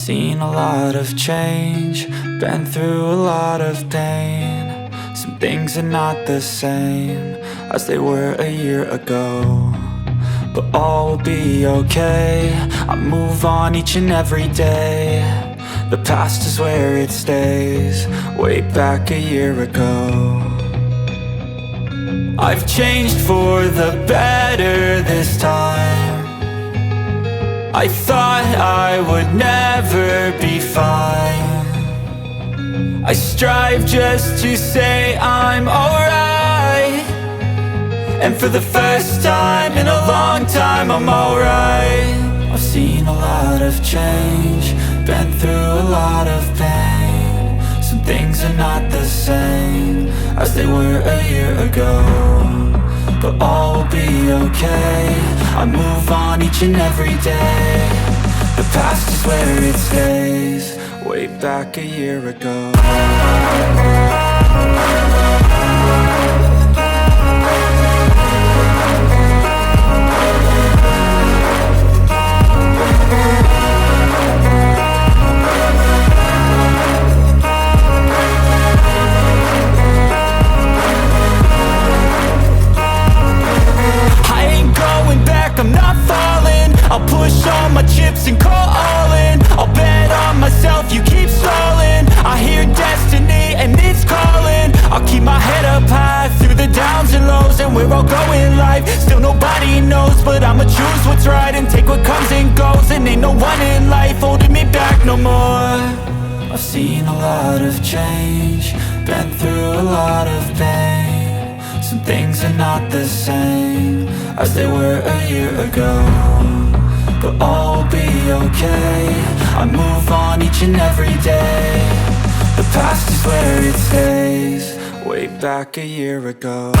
Seen a lot of change, been through a lot of pain. Some things are not the same as they were a year ago, but all will be okay. I move on each and every day. The past is where it stays, way back a year ago. I've changed for the better this time. I thought I would never be fine. I strive just to say I'm alright, and for the first time in a long time I'm alright. I've seen a lot of change, been through a lot of pain. Some things are not the same as they were a year ago, but all will be okay. I move on each and every day. The past is where it stays, way back a year ago. I'm not falling, I'll push all my chips and call all in. I'll bet on myself, you keep stalling. I hear destiny and it's calling. I'll keep my head up high through the downs and lows, and we're all going life. Still nobody knows, but I'ma choose what's right and take what comes and goes. And ain't no one in life holding me back no more. I've seen a lot of change, been through a lot of pain. Some things are not the same as they were a year ago, but all will be okay. I move on each and every day. The past is where it stays, way back a year ago.